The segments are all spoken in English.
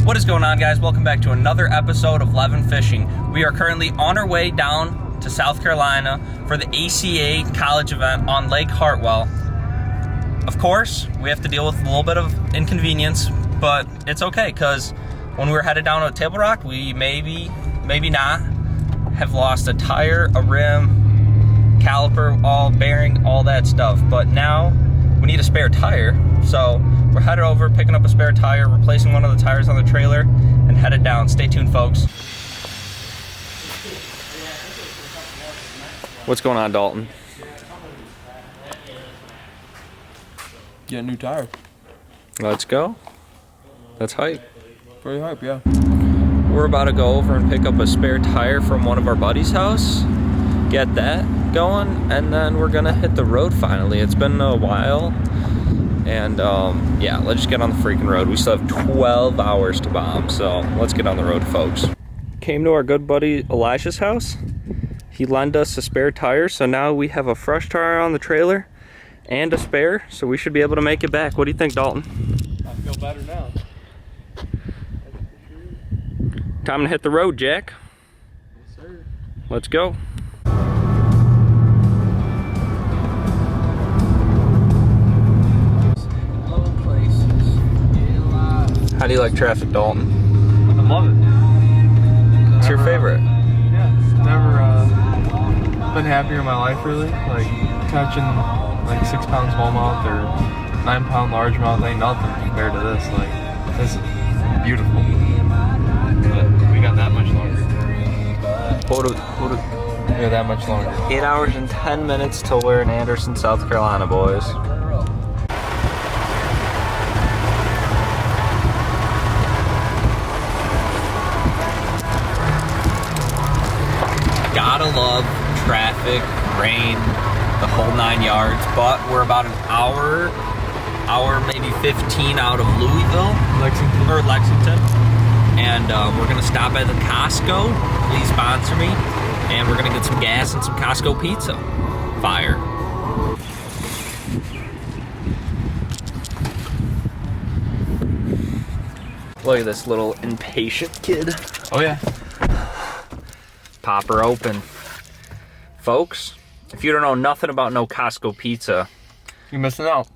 What is going on, guys? Welcome back to another episode of Levin Fishing. We are currently on our way down to South Carolina for the ACA College event on Lake Hartwell. Of course, we have to deal with a little bit of inconvenience, but it's okay, because when we were headed down to Table Rock, we maybe not have lost a tire, a rim, caliper, all bearing, all that stuff. But now we need a spare tire, so we're headed over, picking up a spare tire, replacing one of the tires on the trailer, and headed down. Stay tuned, folks. What's going on, Dalton? Get a new tire. Let's go. That's hype. Pretty hype, yeah. We're about to go over and pick up a spare tire from one of our buddies' house, get that going, and then we're gonna hit the road finally. It's been a while, and yeah, let's just get on the freaking road. We still have 12 hours to bomb, so let's get on the road, folks. Came to our good buddy Elisha's house. He lent us a spare tire, so now we have a fresh tire on the trailer and a spare, so we should be able to make it back. What do you think, Dalton? I feel better now. Time to hit the road, Jack. Yes, sir. Let's go. How do you like traffic, Dalton? I love it. What's your favorite? Yeah, it's never been happier in my life, really. Like catching like 6 pound smallmouth or 9 pound largemouth ain't nothing compared to this. Like, this is beautiful. But we got that much longer. We got that much longer. 8 hours and 10 minutes till we're in Anderson, South Carolina, boys. Gotta love traffic, rain, the whole 9 yards, but we're about an hour maybe 15 out of Louisville, Lexington, and we're gonna stop at the Costco. Please sponsor me, and we're gonna get some gas and some Costco pizza. Fire. Look at this little impatient kid. Oh yeah. Pop her open. Folks, if you don't know nothing about no Costco pizza, You're missing out.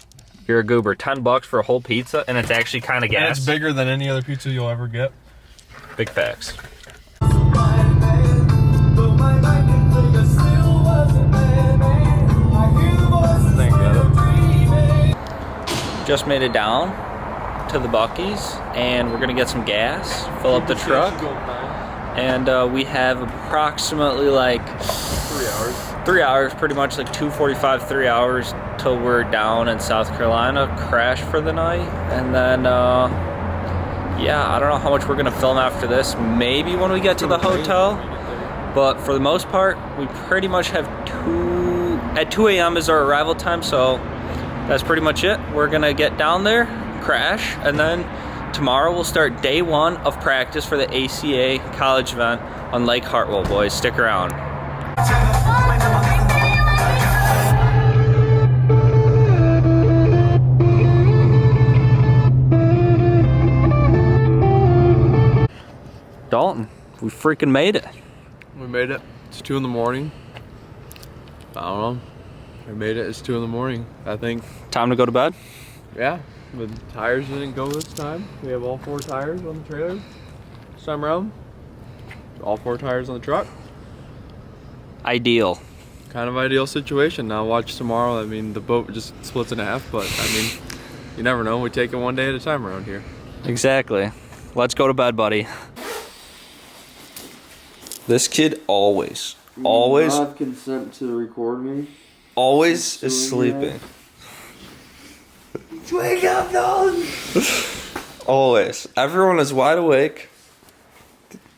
you're a goober. $10 for a whole pizza, and it's actually kind of gas. And it's bigger than any other pizza you'll ever get. Big facts. Just made it down to the Buc-ee's, and we're gonna get some gas, fill up the truck, and we have approximately like 3 hours. 3 hours, pretty much like 2:45, 3 hours till we're down in South Carolina, crash for the night, and then yeah, I don't know how much we're gonna film after this. Maybe when we get to the hotel, but for the most part, we pretty much have 2 a.m. is our arrival time, so that's pretty much it. We're gonna get down there, crash, and then tomorrow we'll start day 1 of practice for the ACA College event on Lake Hartwell, boys. Stick around. Dalton, we freaking made it. We made it. It's 2 in the morning. I don't know. We made it. It's 2 in the morning, I think. Time to go to bed? Yeah. The tires didn't go this time. We have all 4 tires on the trailer this time around. All 4 tires on the truck. Ideal. Kind of ideal situation. Now watch tomorrow. I mean, the boat just splits in half, but I mean, you never know. We take it one day at a time around here. Exactly. Let's go to bed, buddy. This kid always have consent to record me. always is sleeping. Wake up, Dalton! Always. Everyone is wide awake.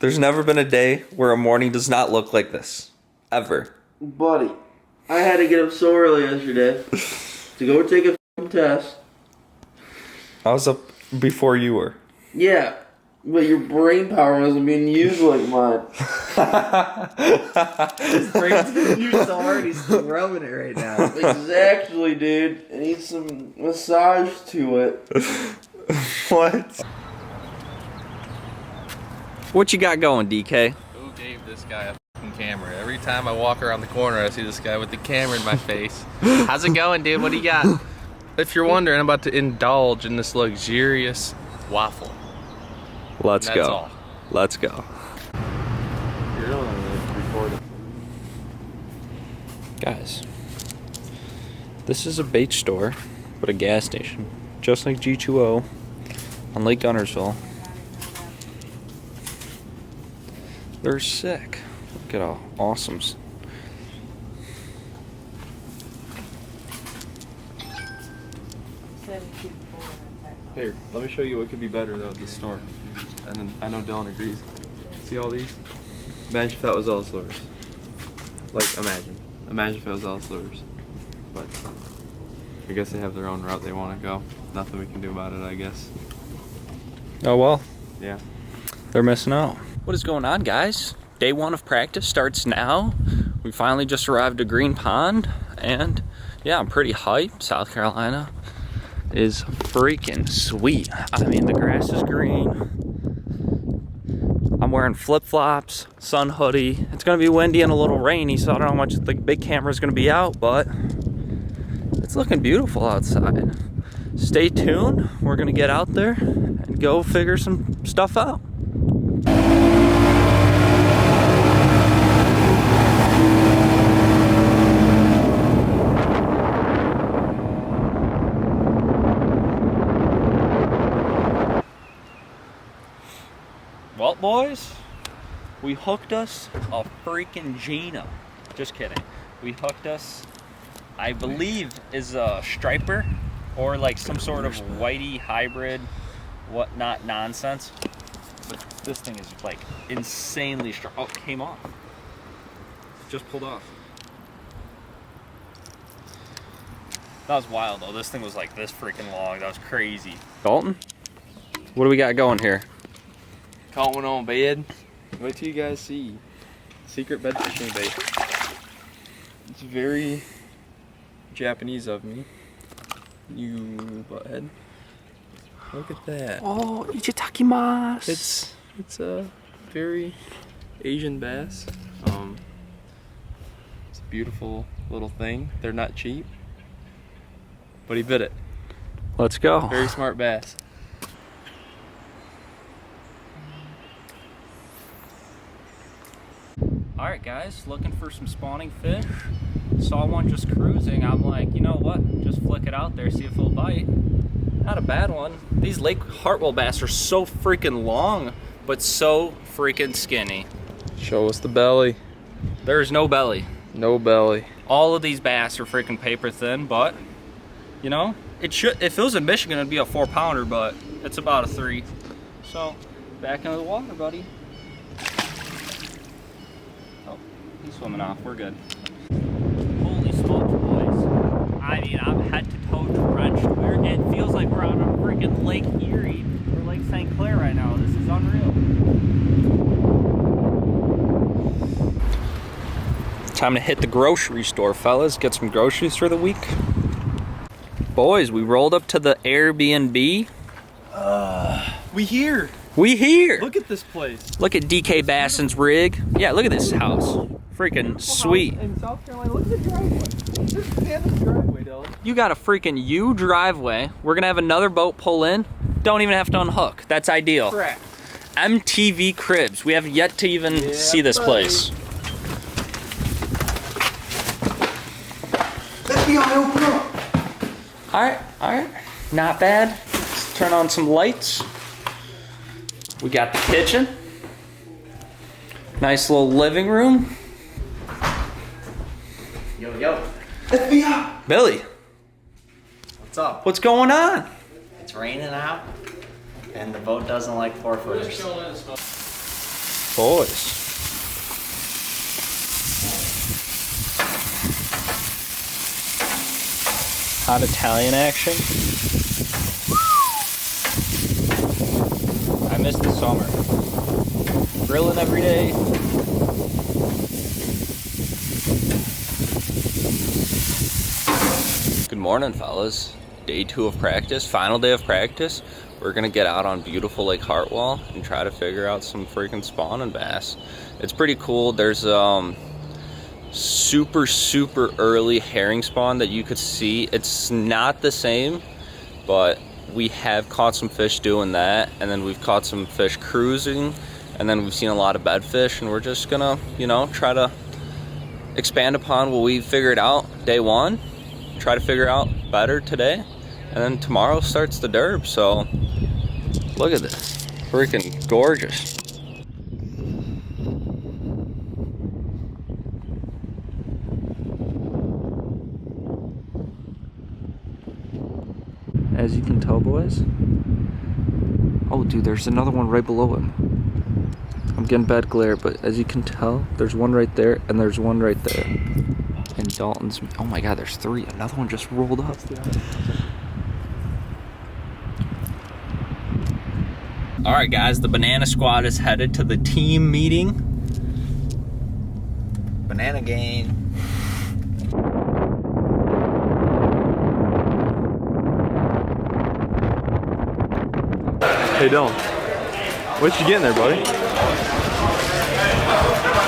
There's never been a day where a morning does not look like this. Ever. Buddy, I had to get up so early yesterday to go take a f***ing test. I was up before you were. Yeah, but your brain power wasn't being used like mine. His brain's being used so hard, he's rubbing it right now. Exactly, dude. I need some massage to it. What? What you got going, DK? Who gave this guy a fucking camera? Every time I walk around the corner, I see this guy with the camera in my face. How's it going, dude? What do you got? If you're wondering, I'm about to indulge in this luxurious waffle. Let's That's go. all. Let's go. Guys, this is a bait store, but a gas station, just like G2O on Lake Guntersville. They're sick. Look at how awesome. Here, let me show you what could be better though at the store. And then I know Dylan agrees. See all these? Imagine if that was all slurs. Like, imagine. Imagine if it was all slurs. But I guess they have their own route they want to go. Nothing we can do about it, I guess. Oh well, Yeah. they're missing out. What is going on, guys? Day one of practice starts now. We finally just arrived at Green Pond, and yeah, I'm pretty hyped. South Carolina is freaking sweet. I mean, the grass is green. I'm wearing flip-flops, sun hoodie. It's gonna be windy and a little rainy, so I don't know how much the big camera's gonna be out, but it's looking beautiful outside. Stay tuned. We're gonna get out there and go figure some stuff out. Well, boys, we hooked us a freaking Gina. Just kidding. We hooked us, I believe, is a striper or like some sort of whitey hybrid, whatnot nonsense. But this thing is like insanely strong. Oh, it came off. Just pulled off. That was wild though. This thing was like this freaking long. That was crazy. Dalton, what do we got going here? Caught one on bed. Wait till you guys see. Secret bed fishing bait. It's very Japanese of me. You butthead. Look at that. Oh, ichitakimasu. It's a very Asian bass. It's a beautiful little thing. They're not cheap. But he bit it. Let's go. Very smart bass. Alright guys, looking for some spawning fish. Saw one just cruising. I'm like, you know what? Just flick it out there, see if it'll bite. Not a bad one. These Lake Hartwell bass are so freaking long, but so freaking skinny. Show us the belly. There's no belly. No belly. All of these bass are freaking paper thin, but you know, it should. If it was in Michigan, it'd be a 4-pounder, but it's about a 3. So back into the water, buddy. Oh, he's swimming off. We're good. Holy smokes, boys! I mean, I'm head to toe drenched. It feels like we're on a freaking Lake Erie or Lake St. Clair right now. This is unreal. Time to hit the grocery store, fellas. Get some groceries for the week. Boys, we rolled up to the Airbnb. We here. We here. Look at this place. Look at DK Basson's rig. Yeah, look at this house. Freaking sweet. In South Carolina, look at the driveway. This is the driveway, Dylan. You got a freaking U driveway. We're gonna have another boat pull in. Don't even have to unhook. That's ideal. Correct. MTV Cribs. We have yet to even see this place. Alright, alright. Not bad. Let's turn on some lights. We got the kitchen. Nice little living room. Yo, yo. FBI. Billy, What's up? what's going on? It's raining out, and the boat doesn't like 4-footers. Boys. Hot Italian action. I miss the summer. Grilling every day. Good morning, fellas. Day 2 of practice, final day of practice. we're gonna get out on beautiful Lake Hartwell and try to figure out some freaking spawning bass. It's pretty cool. There's super early herring spawn that you could see. It's not the same, but we have caught some fish doing that, and then we've caught some fish cruising, and then we've seen a lot of bedfish, and we're just gonna, you know, try to expand upon what we figured out day one, try to figure out better today, and then tomorrow starts the derb. So look at this, freaking gorgeous. As you can tell, boys. Oh, dude, there's another one right below him. I'm getting bad glare, but as you can tell, there's one right there, and there's one right there. And Dalton's, oh my God, there's three. Another one just rolled up. All right, guys, the Banana Squad is headed to the team meeting. Banana game. Hey Dylan, what you getting there, buddy?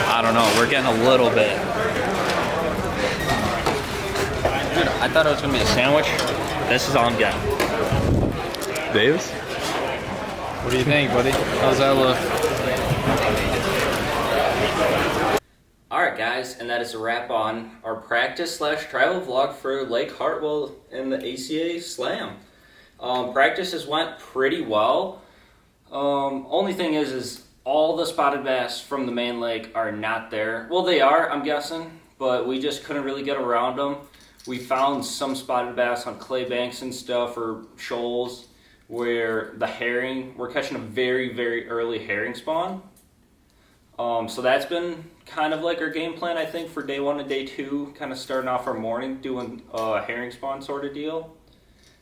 I don't know, we're getting a little bit. Dude, I thought it was gonna be a sandwich. This is all I'm getting. Davis? What do you think, buddy? How's that look? Alright guys, and that is a wrap on our practice/travel vlog for Lake Hartwell and the ACA Slam. Practices went pretty well. Only thing is all the spotted bass from the main lake are not there. Well, they are, I'm guessing, but we just couldn't really get around them. We found some spotted bass on clay banks and stuff, or shoals, where the herring, we're catching a very early herring spawn. So that's been kind of like our game plan, I think, for day one and day two, kind of starting off our morning doing a herring spawn sort of deal.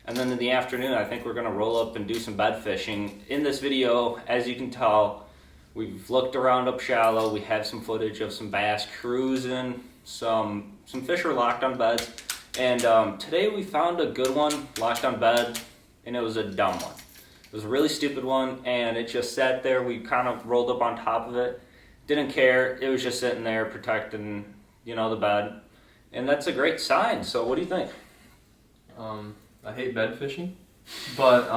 And then in the afternoon, I think we're gonna roll up and do some bed fishing. In this video, as you can tell, we've looked around up shallow. We have some footage of some bass cruising, some fish are locked on beds. And today we found a good one locked on bed, and it was a dumb one. It was a really stupid one, and it just sat there. We kind of rolled up on top of it. Didn't care. It was just sitting there protecting, you know, the bed. And that's a great sign. So what do you think? I hate bed fishing, but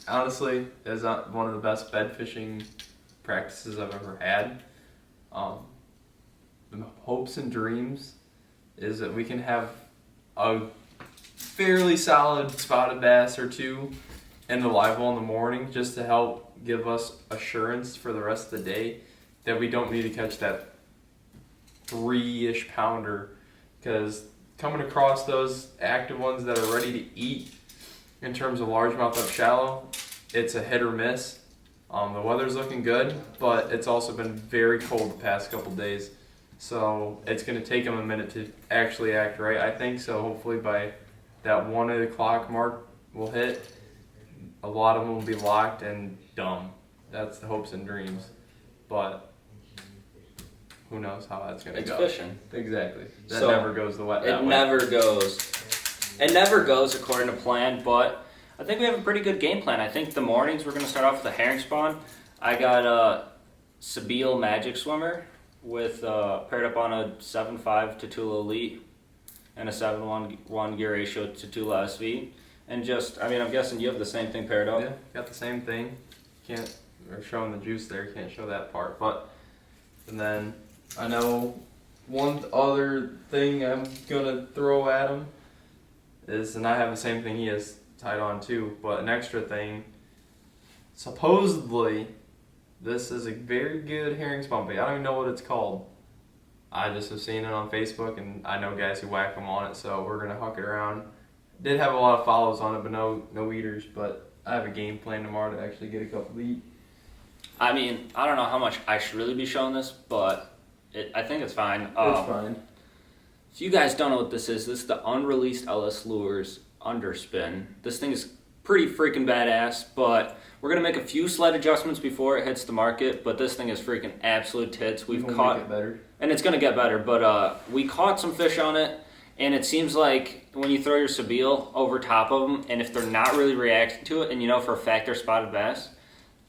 honestly, it's one of the best bed fishing practices I've ever had. The hopes and dreams is that we can have a fairly solid spotted bass or two in the live well in the morning, just to help give us assurance for the rest of the day that we don't need to catch that 3-ish pounder, because coming across those active ones that are ready to eat in terms of largemouth up shallow, it's a hit or miss. The weather's looking good, but it's also been very cold the past couple days, so it's going to take them a minute to actually act right, I think. So hopefully by that 1 o'clock mark we'll hit, a lot of them will be locked and dumb. That's the hopes and dreams, but who knows how that's going to go. It's fishing. Exactly. That So, never goes the way. It never goes. It never goes according to plan, but I think we have a pretty good game plan. I think the mornings we're going to start off with a herring spawn. I got a Sabile Magic Swimmer with paired up on a 7.5 Tatula Elite and a 7:1 gear ratio to Tatula SV. And just, I mean, I'm guessing you have the same thing paired up. Yeah, got the same thing. We're showing the juice there. Can't show that part, but and then I know one other thing I'm gonna throw at him is, and I have the same thing he has tied on too, but an extra thing. Supposedly, this is a very good herring spawn bait. I don't even know what it's called. I just have seen it on Facebook, and I know guys who whack them on it, so we're gonna huck it around. Did have a lot of follows on it, but no eaters. But I have a game plan tomorrow to actually get a couple to eat. I mean, I don't know how much I should really be showing this, but I think it's fine. It's fine. If you guys don't know what this is the unreleased LS Lures Underspin. This thing is pretty freaking badass, but we're going to make a few slight adjustments before it hits the market, but this thing is freaking absolute tits. We've caught, make it better. and it's going to get better, but we caught some fish on it, And it seems like when you throw your Sabile over top of them, and if they're not really reacting to it, and you know for a fact they're spotted bass,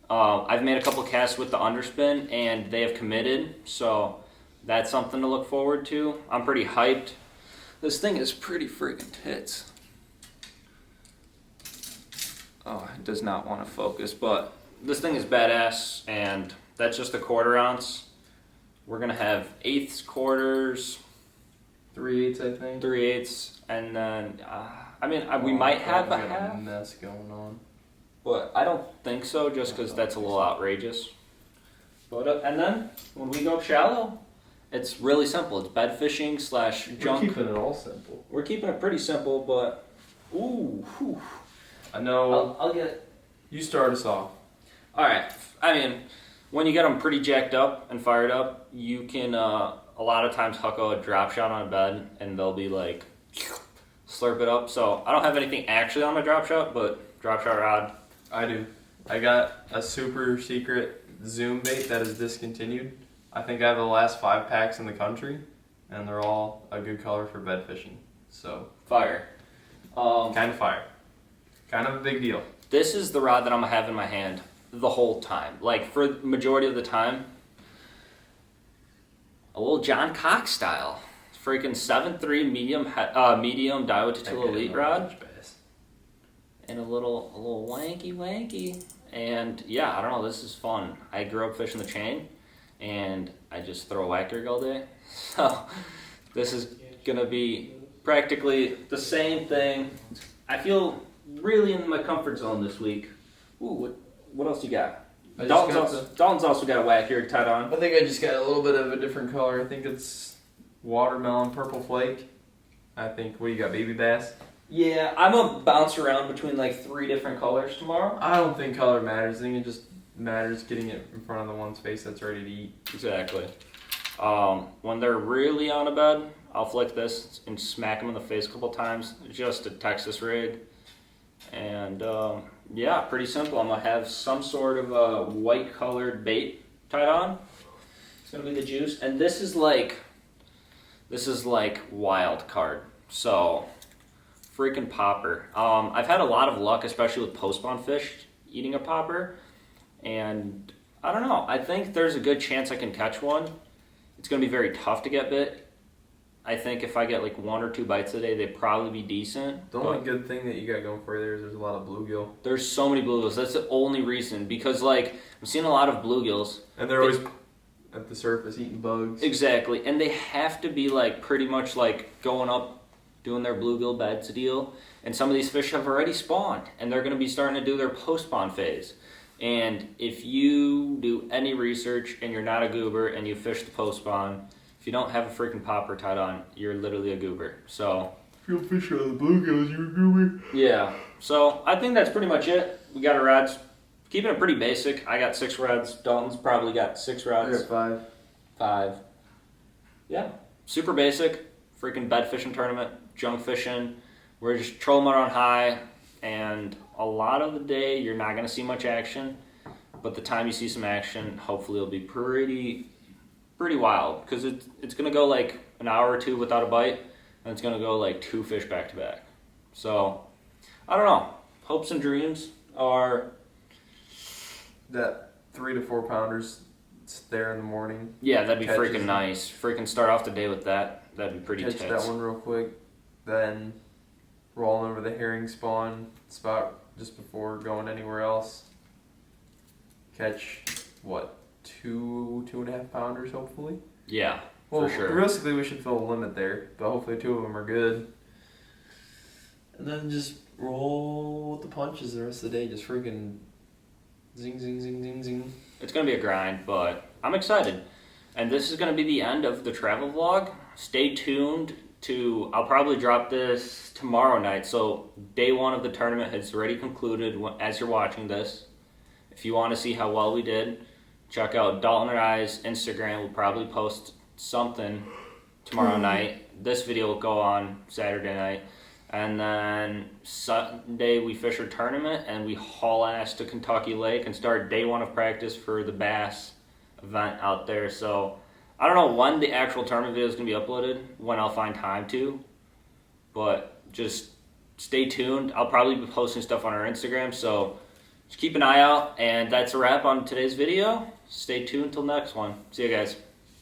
I've made a couple casts with the underspin, and they have committed, so that's something to look forward to. I'm pretty hyped. This thing is pretty freaking tits. Oh, it does not want to focus, but this thing is badass, and that's just a 1/4 ounce. We're gonna have 1/8 quarters, 3/8, I think. 3/8, and then we might have a half. Mess going on. But I don't think so, just because that's a little outrageous. But and then when we go shallow, it's really simple. It's bed fishing / junk. We're keeping it all simple. We're keeping it pretty simple, but ooh, whew. I know. I'll get it. You start us off. All right. I mean, when you get them pretty jacked up and fired up, you can a lot of times hucko a drop shot on a bed, and they'll be like slurp it up. So I don't have anything actually on my drop shot, but drop shot rod. I do. I got a super secret Zoom bait that is discontinued. I think I have the last 5 packs in the country, and they're all a good color for bed fishing. So Fire. kind of fire. Kind of a big deal. This is the rod that I'm gonna have in my hand the whole time. Like for the majority of the time. A little John Cox style. Freaking 7.3 medium Daiwa Tatula Elite rod. And a little wanky. And yeah, I don't know, this is fun. I grew up fishing the chain, and I just throw a whack rig all day. So this is gonna be practically the same thing. I feel really in my comfort zone this week. Ooh, what else you got? Dalton's also got a whack rig tied on. I think I just got a little bit of a different color. I think it's watermelon purple flake. I think, what do you got, baby bass? Yeah, I'm gonna bounce around between like 3 different colors tomorrow. I don't think color matters. I think it just matters getting it in front of the one's face that's ready to eat. Exactly. When they're really on a bed, I'll flick this and smack them in the face a couple times. Just a Texas rig. And yeah, pretty simple. I'm gonna have some sort of a white colored bait tied on. It's gonna be the juice. And this is like wild card. So freaking popper. I've had a lot of luck, especially with post-spawn fish, eating a popper. And I don't know. I think there's a good chance I can catch one. It's going to be very tough to get bit. I think if I get like 1 or 2 bites a day, they'd probably be decent. The only good thing that you got going for you there is there's a lot of bluegill. There's so many bluegills. That's the only reason. Because like, I'm seeing a lot of bluegills. And they're always at the surface eating bugs. Exactly. And they have to be like pretty much like going up, doing their bluegill beds deal. And some of these fish have already spawned, and they're going to be starting to do their post-spawn phase. And if you do any research and you're not a goober and you fish the post-spawn, if you don't have a freaking popper tied on, you're literally a goober. So if you'll fish out of the bluegills, you're a goober. yeah. So I think that's pretty much it. We got our rods. Keeping it pretty basic. I got 6 rods. Dalton's probably got 6 rods. I got 5. 5. Yeah. Super basic. Freaking bed fishing tournament. Junk fishing. We're just trolling around high, and a lot of the day you're not going to see much action, but the time you see some action, hopefully it'll be pretty wild, because it's going to go like an hour or 2 without a bite, and it's going to go like 2 fish back to back. So I don't know. Hopes and dreams are that 3 to 4 pounders there in the morning. Yeah, that'd be Catches freaking nice. Freaking start off the day with that. That'd be pretty Catch tits. that one real quick, then rolling over the herring spawn spot just before going anywhere else. Catch, what, 2.5 pounders hopefully? Yeah, Well, for sure. realistically we should fill a limit there, but hopefully 2 of them are good. And then just roll with the punches the rest of the day, just freaking zing, zing, zing, zing, zing. It's going to be a grind, but I'm excited. And this is going to be the end of the travel vlog. Stay tuned to, I'll probably drop this tomorrow night. So day 1 of the tournament has already concluded as you're watching this. If you want to see how well we did, check out Dalton and I's Instagram. We'll probably post something tomorrow night. This video will go on Saturday night. And then Sunday we fish our tournament and we haul ass to Kentucky Lake and start day 1 of practice for the bass event out there. So I don't know when the actual tournament video is going to be uploaded, when I'll find time to, but just stay tuned. I'll probably be posting stuff on our Instagram, so just keep an eye out. And that's a wrap on today's video. Stay tuned till next one. See you guys.